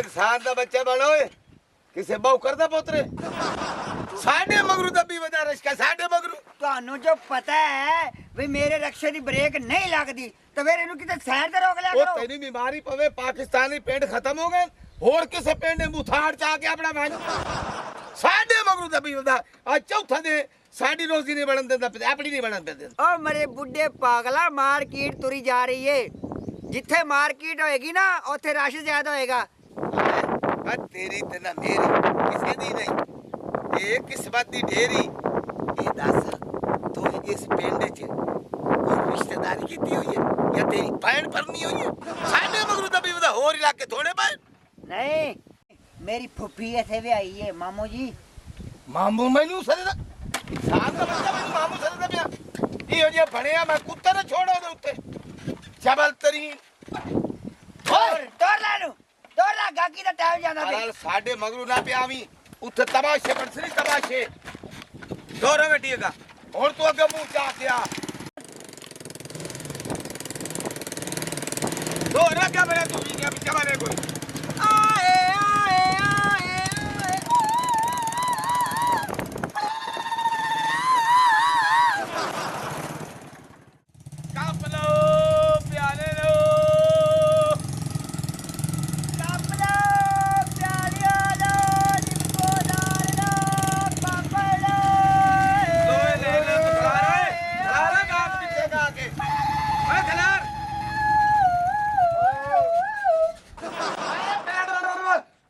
इंसान दा बच्चा बनो किसे बहु करदा पोतरे साडे मगरू दबी वदा रश्का साडे मगरू ਤੁਹਾਨੂੰ ਜੋ ਪਤਾ ਹੈ ਵੀ ਮੇਰੇ ਰਕਸ਼ੇ ਦੀ ਬ੍ਰੇਕ ਨਹੀਂ ਲੱਗਦੀ ਤੇ ਫਿਰ ਇਹਨੂੰ ਕਿਤੇ ਸਾਈਡ ਤੇ ਰੋਕ ਲਿਆ ओ ਕਰੋ तेरी बीमारी पवे पाकिस्तानी पेंट खत्म हो गए होर किसे पेंट ने मुथाड़ चा के अपना मान साडे मगरू दबी वदा आ चौथा दे साडी रोजी नहीं बनन देंदा अपनी नहीं बनन देंदा ਓ ਮੇਰੇ ਬੁੱਢੇ ਪਾਗਲਾ ਮਾਰਕੀਟ ਤੁਰੀ ਜਾ ਰਹੀ ਏ ਜਿੱਥੇ ਮਾਰਕੀਟ ਹੋਏਗੀ ਨਾ ਉੱਥੇ ਰਸ਼ ਜ਼ਿਆਦਾ ਹੋਏਗਾ तेरी ते ना मेरी किसे दी नहीं ये किस्मत दी ढेरी ये दस तू इस पिंड च कोई रिश्तेदारी कीती हुई है या तेरी भैन परनी हुई है साडे मगरू दबी वदा होर इलाके थोड़े पाए नहीं मेरी फुफी ऐसे भी आई है मामू जी मामू मैनू सदा इंसान दा बच्चा मैनू मामू सदा पिया इहो जिहा बनया मैं कुत्ते ने छोड़ो दे उत्ते जबल तरीन ਤੋਰ ਲੈ ਨੂੰ ਤੋਰ ਲੈ ਗਾਕੀ ਦਾ ਟਾਈਮ ਜਾਂਦਾ ਤੇ ਨਾਲ ਸਾਡੇ ਮਗਰੂ ਨਾ ਪਿਆਵੀਂ ਉੱਥੇ ਤਮਾਸ਼ੇ ਬੜਸਰੀ ਤਮਾਸ਼ੇ ਦੋਰੇ ਬੈਠੀਏਗਾ ਹੁਣ ਤੂੰ ਅੱਗੇ ਮੂੰਹ ਚਾ ਕੇ ਆ ਦੋਰੇ ਕਾ ਬੜਾ ਤੂੰ ਵੀ ਪਿੱਛੇ ਮਾਰੇ ਕੋਈ ਆਏ ਆਏ ਆਏ ਕੱਪ ਲੋ ਪਿਆਲੇ ਲੋ ਕਾਪਲਾ ਪਿਆਰਿਆ ਲੋ ਨਿੰਬੂ ਨਾਲ ਲੋ ਪਾਪੜਾ ਲੋਏ ਲੈ ਲੈ ਖਲਾਰਾ ਗਾਤ ਪਿੱਛੇ ਗਾ ਕੇ ਓਏ ਖਲਾਰ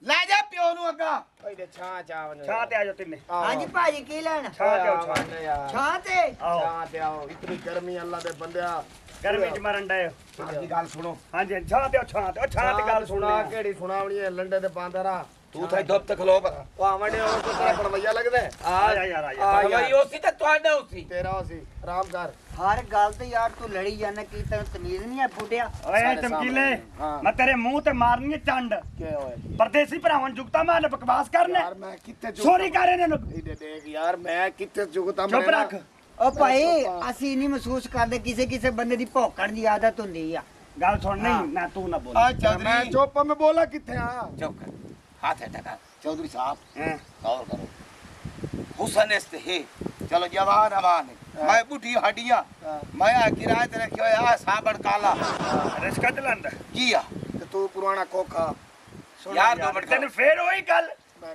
ਲੈ ਜਾ ਪਿਓ ਨੂੰ ਅੱਗਾ ਇਹਦੇ ਛਾਂ ਚਾਵਨ ਛਾਂ ਤੇ ਆ ਜਾਓ ਤਿੰਨੇ ਹਾਂਜੀ ਭਾਜੀ ਕੀ ਲੈਣਾ ਛਾਂ ਤੇ ਆਓ ਛਾਂ ਯਾਰ ਛਾਂ ਤੇ ਆਓ ਛਾਂ ਤੇ ਆਓ ਇਤਨੀ ਗਰਮੀ ਅੱਲਾ ਦੇ ਬੰਦਿਆ ਗਰਮੀ ਚ ਮਰਨ ਡਏ ਹੋ। ਸਾਡੀ ਗੱਲ ਸੁਣੋ ਹਾਂਜੀ ਛਾਂ ਤੇ ਆਓ ਛਾਂ ਤੇ ਉਹ ਛਾਂ ਤੇ ਗੱਲ ਸੁਣਾ ਕਿਹੜੀ ਸੁਣਾਵਣੀ ਹੈ ਲੰਡੇ ਦੇ ਬਾਂਦਰਾ ਤੂੰ ਤਾਂ ਧੁੱਪ ਤੇ ਖਲੋ ਪਰ ਉਹ ਆਵੜੇ ਉਹ ਤੋਂ ਤੇਰਾ ਪੜਵਈਆ ਲੱਗਦਾ ਆ ਜਾ ਯਾਰ ਆ ਜਾ ਆ ਭਾਈ ਉਸੇ ਤੇ ਤੁਹਾਡਾ ਉਸੇ ਤੇਰਾ ਸੀ ਆਰਾਮ ਕਰ ਹਰ ਗੱਲ ਤੇ ਯਾਰ ਤੂੰ ਲੜੀ ਜਾਂਦਾ ਕੀ ਤੈਨੂੰ ਤਮੀਜ਼ ਨਹੀਂ ਆ ਫੁੱਟਿਆ ਓਏ ਸਾਡੇ ਚਮਕੀਲੇ ਸਾਹਮਣੇ। ਹਾਂ। ਮੈਂ ਤੇਰੇ ਮੂੰਹ ਤੇ ਮਾਰਨੀ ਹੈ ਚੰਡ ਕੀ ਹੋਇਆ ਪਰਦੇਸੀ ਭਰਾਵਾਂ ਨੂੰ ਜੁਗਤਾ ਮਾਰਨ ਬਕਵਾਸ ਕਰਨਾ ਯਾਰ ਮੈਂ ਕਿੱਥੇ ਸੋਰੀ ਕਰ ਇਹਨਾਂ ਨੂੰ ਇਹਦੇ ਦੇਖ ਯਾਰ ਮੈਂ ਕਿੱਥੇ ਚੁਗਤਾ ਚੁੱਪ ਰੱਖ ਓ ਭਾਈ ਅਸੀਂ ਨਹੀਂ ਮਹਿਸੂਸ ਕਰਦੇ ਕਿਸੇ ਕਿਸੇ ਬੰਦੇ ਦੀ ਭੌਂਕਣ ਦੀ ਆਦਤ ਹੁੰਦੀ ਆ ਗੱਲ ਸੁਣ ਹਾਂ। ਨਹੀਂ ਨਾ ਤੂੰ ਨਾ ਬੋਲ ਆ ਮੈਂ ਚੌਧਰੀ ਚੁੱਪ ਮੈਂ ਬੋਲਾ ਕਿੱਥੇ ਆ चुप कर हाथ है टका चौधरी साहब ਹੈਂ। गौर करो हुसन इस्त है चलो जवान अमान है मैं बुढ़ी हड्डियां हाँ। मैं किराए ते रखियो आ साबण काला ਰਿਸ਼ਕਾ ਚਲਾਂਦਾ किया ਤੇ ਤੂੰ ਪੁਰਾਣਾ ਕੋਖਾ यार दो मिनट ਤੈਨੂੰ ਫੇਰ ਉਹੀ ਗੱਲ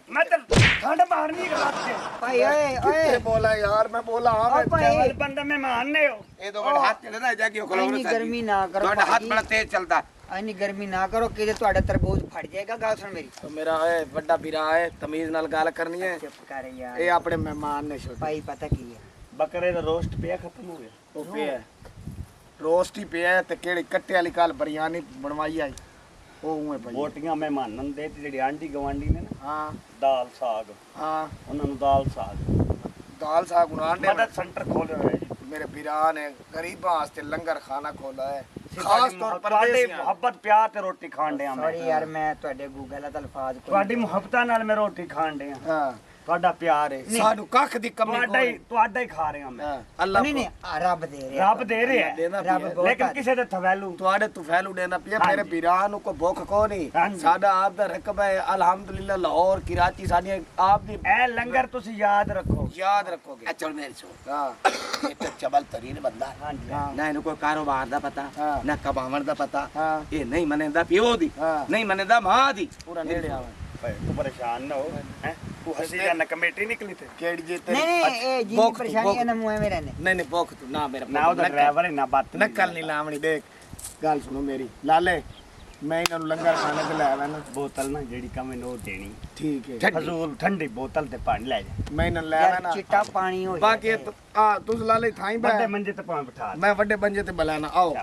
ਮੈਂ ਤੇ ਠੰਡ ਮਾਰਨੀ ਹੈ ਰਾਤ ਕੇ ਭਾਈ ਓਏ ਕਿੱਥੇ ਓਏ ਬੋਲਾ ਯਾਰ ਮੈਂ ਬੋਲਾ ਹਾਂ ਓ ਮੈਂ ਭਾਈ ਚਵਲ ਬੰਦਾ ਮਹਿਮਾਨ ਨੇ ਹੋ ये दो मिनट हाथ चले ना जाके खलो ਇੰਨੀ ਗਰਮੀ ਨਾ ਕਰੋ ਤੁਹਾਡਾ ਹੱਥ ਬੜਾ ਤੇਜ਼ ਚੱਲਦਾ ਇੰਨੀ ਗਰਮੀ ਨਾ ਕਰੋ ਕਿਤੇ ਤੁਹਾਡਾ ਤਰਬੂਜ ਫਟ ਜਾਏਗਾ ਗੱਲ ਸੁਣ ਮੇਰੀ ਮੇਰਾ ਓਏ ਵੱਡਾ ਵੀਰਾ ਹੈ ਤਮੀਜ਼ ਨਾਲ ਗੱਲ ਕਰਨੀ ਹੈ ਚੁੱਪ ਕਰ ਯਾਰ ਇਹ ਆਪਣੇ ਮਹਿਮਾਨ ਨੇ ਛੋਟੇ ਭਾਈ ਪਤਾ ਕੀ ਹੈ ਬੱਕਰੇ ਦਾ ਰੋਸਟ ਪਿਆ ਖਤਮ ਹੋ ਗਿਆ ਉਹ ਪਿਆ ਰੋਸਟ ਹੀ ਪਿਆ ਤੇ ਕਿਹੜੀ ਕੱਟੇ ਵਾਲੀ ਕੱਲ ਬਰੀਆਨੀ ਬਣਵਾਈ ਆਈ ਉਹ ਉਵੇਂ ਪਈ ਬੋਟੀਆਂ ਮਹਿਮਾਨਾਂ ਦੇ ਤੇ ਜਿਹੜੀ ਆਂਟੀ ਗਵਾਂਡੀ ਨੇ ਨਾ ਹਾਂ ਦਾਲ ਸਾਗ ਹਾਂ ਉਹਨਾਂ ਨੂੰ ਦਾਲ ਸਾਗ ਦਾਲ ਸਾਗ ਗੁਨਾਂਡੇ ਮਦਦ ਸੈਂਟਰ ਖੋਲ੍ਹਿਆ ਹੋਇਆ ਹੈ ਮੇਰੇ ਵੀਰਾ ਨੇ ਗਰੀਬਾਂ ਵਾਸਤੇ ਲੰਗਰ ਖਾਣਾ ਖੋਲਾ ਹੈ ਖਾਸ ਖਾਸ ਤੌਰ ਪਰ ਤੁਹਾਡੇ ਮੁਹੱਬਤ ਪਿਆਰ ਤੇ ਰੋਟੀ ਖਾਣ ਡਿਆ ਮੈਂ ਸੌਰੀ ਯਾਰ ਮੈਂ ਤੁਹਾਡੇ ਗੂਗਲ ਦਾ ਅਲਫਾਜ਼ ਕੋਈ ਤੁਹਾਡੀ ਮੁਹੱਬਤਾਂ ਨਾਲ ਮੈਂ ਰੋਟੀ ਖਾਣ ਡਿਆ ਹਾਂ ਤੁਹਾਡਾ ਪਿਆਰ ਹੈ ਸਾਨੂੰ ਕੱਖ ਦੀ ਕਮੀ ਤੁਹਾਡਾ ਹੀ ਖਾ ਰਿਹਾ ਮੈਂ ਅੱਲਾ ਨਹੀਂ ਨਹੀਂ ਆ ਰੱਬ ਦੇ ਰਿਹਾ ਰੱਬ ਦੇ ਰਿਹਾ ਹੈ। ਦੇਣਾ ਰੱਬ ਪਿਆ ਬਹੁਤ ਲੇਕਿਨ ਆ। ਕਿਸੇ ਦੇ ਥਵੈਲੂ ਤੁਹਾਡੇ ਤੁਫੈਲ ਉਡੇਨਾ ਪਿਆ ਹਾਂਜੀ। ਮੇਰੇ ਵੀਰਾਂ ਨੂੰ ਕੋ ਭੁੱਖ ਕੋ ਨਹੀਂ ਹਾਂਜੀ। ਸਾਡਾ ਆਪ ਦਾ ਰਕਬਾ ਹੈ ਅਲਹਮਦੁਲਿਲਾ ਲਾਹੌਰ ਕਰਾਚੀ ਸਾਡੀਆਂ ਆਪ ਦੀ ਇਹ ਲੰਗਰ ਤੁਸੀਂ ਯਾਦ ਰੱਖੋ ਯਾਦ ਰੱਖੋਗੇ ਅੱਛਾ ਮੇਰੀ ਸੁਣ ਹਾਂ ਇਹ ਤਾਂ ਚਬਲ ਤਰੀਨ ਬੰਦਾ ਹੈ। ਹਾਂਜੀ ਹਾਂ ਨਾ ਇਹਨੂੰ ਕੋਈ ਕਾਰੋਬਾਰ ਦਾ ਪਤਾ ਹਾਂ। ਨਾ ਕਮਾਉਣ ਦਾ ਪਤਾ ਹਾਂ ਇਹ ਨਹੀਂ ਮੰਨਦਾ ਪਿਓ ਦੀ ਹਾਂ। ਨਹੀਂ ਮੰਨਦਾ ਮਾਂ ਦੀ ਪੂਰਾ ਨੇੜੇ ਆਵਾ ਭਾਈ ਤੂੰ ਪਰੇਸ਼ਾਨ ਨਾ ਹੋ ਹੈ ਤੂੰ ਹੱਸੀ ਜਾਣਾ ਕਮੇਟੀ ਨਿਕਲੀ ਤੇ ਕਿਹੜੀ ਜੇ ਨਹੀਂ ਨਹੀਂ ਇਹ ਜੀ ਭੁੱਖ- ਪਰੇਸ਼ਾਨੀ ਭੁੱਖ- ਇਹਨਾਂ ਮੂੰਹ ਮੇਰੇ ਨੇ ਨਹੀਂ ਨਹੀਂ ਭੁੱਖ ਤੂੰ ਨਾ ਮੇਰਾ ਨਾ ਉਹਦਾ ਡਰਾਈਵਰ ਹੈ ਨਾ ਬਾਤ ਨਕਲ ਨਹੀਂ ਲਾਵਣੀ ਦੇਖ ਗੱਲ ਸੁਣੋ ਮੇਰੀ ਲਾਲੇ ਮੈਂ ਇਹਨਾਂ ਨੂੰ ਲੰਗਰ ਖਾਣੇ ਤੇ ਲੈ ਆਵਾਂ ਨਾ ਬੋਤਲ ਨਾ ਜਿਹੜੀ ਕਮੇ ਨੋ ਦੇਣੀ ਠੀਕ ਹੈ ਫਜ਼ੂਲ ਠੰਡੀ ਬੋਤਲ ਤੇ ਪਾਣੀ ਲੈ ਜਾ ਮੈਂ ਇਹਨਾਂ ਨੂੰ ਲੈ ਆਵਾਂ ਯਾਰ ਨਾ ਚਿੱਟਾ ਪਾਣੀ ਹੋ ਬਾਕੀ ਤੁਸੀਂ ਲਾਲੇ ਥਾਈ ਵੱਡੇ ਬੈ ਮੰਜੇ ਤੇ ਪਾਣੀ ਬਿਠਾ ਮੈਂ ਵੱਡੇ ਬੰਜੇ ਤੇ ਬੁਲਾਣਾ ਆਓ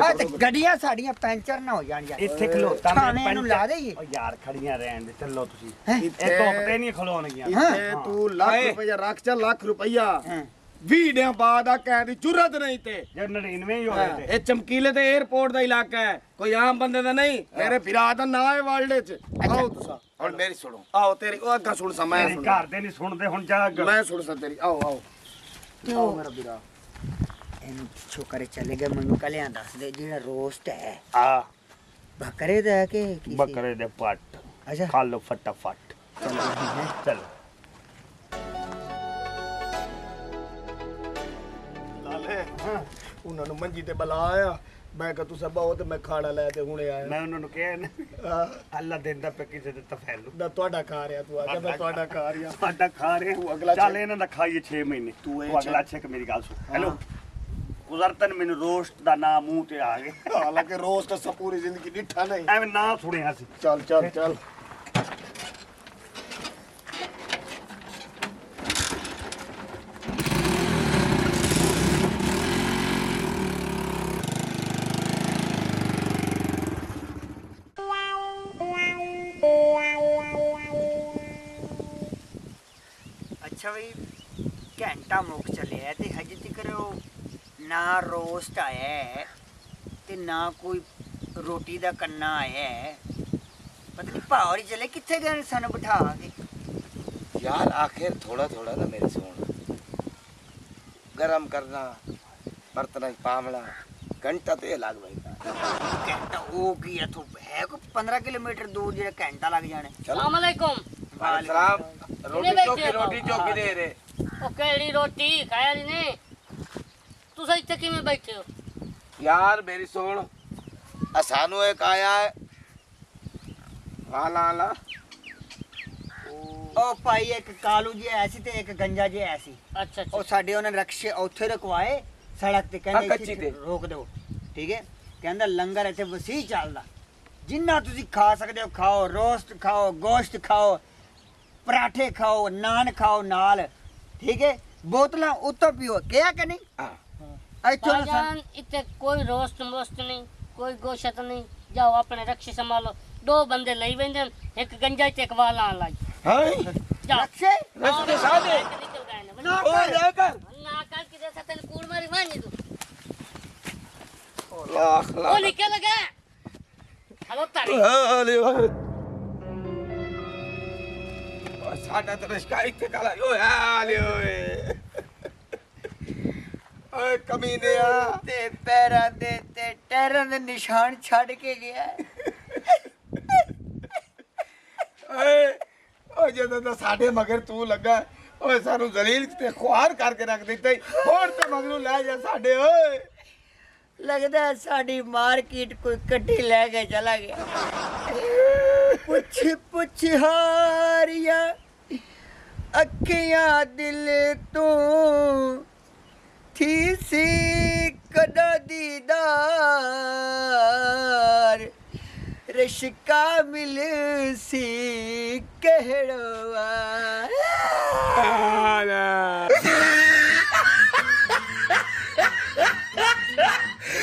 ਆ ਤੇ ਗੱਡੀਆਂ ਸਾਡੀਆਂ ਪੈਂਚਰ ਨਾ ਹੋ ਜਾਣ ਯਾਰ ਇੱਥੇ ਖਲੋਤਾ ਥਾਣੇ ਇਹਨੂੰ ਲਾ ਦੇਈਏ ਓ ਯਾਰ ਖੜੀਆਂ ਰਹਿਣ ਦੇ ਚੱਲੋ ਤੁਸੀਂ ਹੈਂ? ਇਹ ਧੁੱਪ ਤੇ ਨਹੀਂ ਖਲੋਣਗੀਆਂ ਇੱਥੇ ਤੂੰ ਲੱਖ ਓਏ। ਰੁਪਇਆ ਰੱਖ ਚਾ ਲੱਖ ਰੁਪਇਆ ਹਾਂ 20 ਦਿਨ ਬਾਅਦ ਆ ਕਹਿਣ ਦੀ ਜ਼ਰੂਰਤ ਨਹੀਂ ਤੇ ਜੇ 99 ਹੀ ਹੋਏ ਤੇ ਇਹ ਚਮਕੀਲੇ ਤੇ 에어ਪੋਰਟ ਦਾ ਇਲਾਕਾ ਹੈ ਕੋਈ ਆਮ ਬੰਦੇ ਦਾ ਨਹੀਂ ਮੇਰੇ ਭਰਾ ਦਾ ਨਾਂ ਹੈ ਵਰਲਡ ਚ ਆਓ ਤੁਸੀਂ ਹੁਣ ਮੇਰੀ ਸੁਣੋ ਆਓ ਤੇਰੀ ਉਹ ਅੱਗਾ ਸੁਣ ਸਮਾਂ ਤੇਰੀ ਘਰ ਦੇ ਨਹੀਂ ਸੁਣਦੇ ਹੁਣ ਜਾ ਅੱਗੇ। ਮੈਂ ਸੁਣ ਸਾ ਤੇਰੀ ਆਓ ਆਓ ਆਓ ਮੇਰਾ ਵੀਰਾ ਇਹਨੂੰ ਛੋਕਰੇ ਚਲੇ ਗਏ ਮੈਨੂੰ ਕਲਿਆਂ ਦੱਸ ਦੇ ਜਿਹੜਾ ਰੋਸਟ ਹੈ ਆ ਬੱਕਰੇ ਦਾ ਹੈ ਕਿ ਕਿਸੇ ਬੱਕਰੇ ਦੇ ਪੱਟ अच्छा खा लो फटाफट चलो ਲਾਲੇ ਉਹਨਾਂ ਨੂੰ ਮੰਜੀ ਤੇ ਬੁਲਾਇਆ ਮੈਂ ਕਿਹਾ ਤੁਸੀਂ ਬਹੁਤ ਮੈਂ ਖਾਣਾ ਲੈ ਤੇ ਹੁਣੇ ਆਇਆ मैं उन्होंने कहा ना ਆਹ, अल्लाह देंदा पे किसे देता फैलू ਨਾ ਤੁਹਾਡਾ ਖਾ ਰਿਹਾ ਤੂੰ ਆ ਕੇ ਮੈਂ ਤੁਹਾਡਾ ਖਾ ਰਿਹਾ ਸਾਡਾ ਖਾ ਰਹੇ ਤੂੰ ਅਗਲਾ ਚੱਲ ਇਹਨਾਂ ਦਾ ਖਾਈਏ 6 ਮਹੀਨੇ ਤੂੰ ਇਹ ਤੂੰ ਅਗਲਾ ਛੇਕ ਮੇਰੀ ਗੱਲ ਸੁਣ ਹੈਲੋ ਗੁਜ਼ਰਤਨ ਮੈਨੂੰ ਰੋਸਟ ਦਾ ਨਾਮ ਮੂੰਹ ਤੇ ਆ ਗਿਆ ਹਾਲਾਂਕਿ ਰੋਸਟ ਤਾਂ ਪੂਰੀ ਜ਼ਿੰਦਗੀ ਡਿੱਠਾ ਨਹੀਂ ਐਵੇਂ ਨਾ ਸੁਣਿਆ ਸੀ ਚੱਲ ਚੱਲ ਚੱਲ ਅੱਛਾ ਬਈ ਘੰਟਾ ਮੁੱਕ ਚੱਲਿਆ ਤੇ ਹਜੇ ਤੱਕ ਉਹ ਨਾ ਰੋਸਟ ਆਇਆ ਹੈ ਤੇ ਨਾ ਕੋਈ ਰੋਟੀ ਦਾ ਕੰਨਾ ਆਇਆ ਹੈ। ਪਤਾ ਨਹੀਂ ਭਾਵਰੀ ਚੱਲੇ ਕਿੱਥੇ ਗਏ ਨੇ ਸਾਨੂੰ ਬਿਠਾ ਕੇ। यार आखिर थोड़ा थोड़ा ना मेरी सुन गरम करना बर्तन पावना घंटा तो ये लग भाई ਘੰਟਾ ਉਹ ਕੀ ਹੈ ਤੂੰ ਹੈ को 15 किलोमीटर दूर ਜਿਹੜਾ ਘੰਟਾ ਲੱਗ ਜਾਣੇ। ਸਲਾਮ ਅਲੈਕੁਮ सलाम रोटी बैठे चौकी हो? रोटी चौकी दे रे ਉਹ ਕਿਹੜੀ ਰੋਟੀ ਖਾਇਆ ਨੀ ਨੇ ਤੁਸੀਂ ਇੱਥੇ ਕਿਵੇਂ ਬੈਠੇ ਹੋ यार मेरी सुन सानू एक आया है वाला वाला ਉਹ ਭਾਈ ਇੱਕ ਕਾਲੂ ਜੀ ਆਇਆ ਸੀ ਤੇ ਇੱਕ ਗੰਜਾ ਜੀ ਆਇਆ ਸੀ। ਅੱਛਾ ਉਹ ਅੱਛਾ ਸਾਡੇ ਉਹਨਾਂ ਰਕਸ਼ੇ ਉੱਥੇ ਰਕਵਾਏ ਸੜਕ ਤੇ ਕਹਿੰਦੇ ਹਾਂ, ਕੱਚੀ ਇੱਥੇ ਤੇ। ਰੋਕ ਦਿਓ ਠੀਕ ਹੈ। ਕਹਿੰਦਾ ਲੰਗਰ ਇੱਥੇ ਵਸੀ ਚੱਲਦਾ ਜਿੰਨਾ ਤੁਸੀਂ ਖਾ ਸਕਦੇ ਹੋ ਖਾਓ ਰੋਸਟ ਖਾਓ ਗੋਸ਼ਤ ਖਾਓ ਪਰਾਠੇ ਖਾਓ ਨਾਨ ਖਾਓ ਨਾਲ ਠੀਕ ਹੈ। ਬੋਤਲਾਂ ਉੱਤੋਂ ਪੀਓ ਕਿਹਾ ਕਿ ਨਹੀਂ हाँ ਇੱਥੋਂ ਨਾ ਭਾਜਾਨ ਇੱਥੇ ਕੋਈ ਰੋਸਟ ਮੋਸਟ ਨਹੀਂ ਕੋਈ ਗੋਸ਼ਤ ਨਹੀਂ ਜਾਓ ਆਪਣੇ ਰਕਸ਼ੇ ਸੰਭਾਲੋ ਦੋ ਬੰਦੇ ਲਈ ਵੰਦੇ ਇੱਕ ਗੰਜਾ ਤੇ ਇੱਕ ਵਾਲਾ ਆ ਲਾਈ हाय ਜਾਓ ਰਕਸ਼ੇ रस्ते सादे ਨਿਕਲ ਗਏ ਨੇ ਨਾ ओ ਕਰ। लेकर ਨਾ ਕੱਲ ਕਿਦੇ ਸਾਥ ਕੂੜ ਮਾਰੀ ਮਾਨੀ ਤੂੰ लाख ਉਹ लाख ਨਿਕਲ ਗਿਆ ਹਲੋ ਤਾਰੀ हाले साडा तो रिश्का इत्ते काला ओ हाले ओए ओए कमीने आ ਤੇ ਪੈਰਾਂ ਦੇ ਤੇ ਟੈਰਾਂ ਦੇ ਨਿਸ਼ਾਨ ਛੱਡ ਕੇ ਗਿਆ ਹੈ। ਓਏ ਓ ਜਦੋਂ ਤਾਂ ਸਾਡੇ ਮਗਰ ਤੂੰ ਲੱਗਾ ਓਏ ਸਾਨੂੰ ਜ਼ਲੀਲ ਤੇ ਖੁਆਰ ਕਰਕੇ ਰੱਖ ਦਿੱਤਾ ਈ। ਹੁਣ ਤੇ ਮਗਰੋਂ ਲੈ ਜਾ ਸਾਡੇ ਓਏ ਲੱਗਦਾ ਹੈ ਸਾਡੀ ਮਾਰਕੀਟ ਕੋਈ ਕੱਢੀ ਲੈ ਕੇ ਚਲਾ ਗਿਆ। ਪੁੱਛ ਪੁੱਛ ਹਾਰੀਆਂ ਅੱਖੀਆਂ ਦਿਲ ਤੋਂ ਥੀ ਸੀ ਕਦਾ ਦੀਦਾਰ ਰਿਸ਼ਕਾ ਮਿਲ ਸੀ ਕਹਿੜਵਾ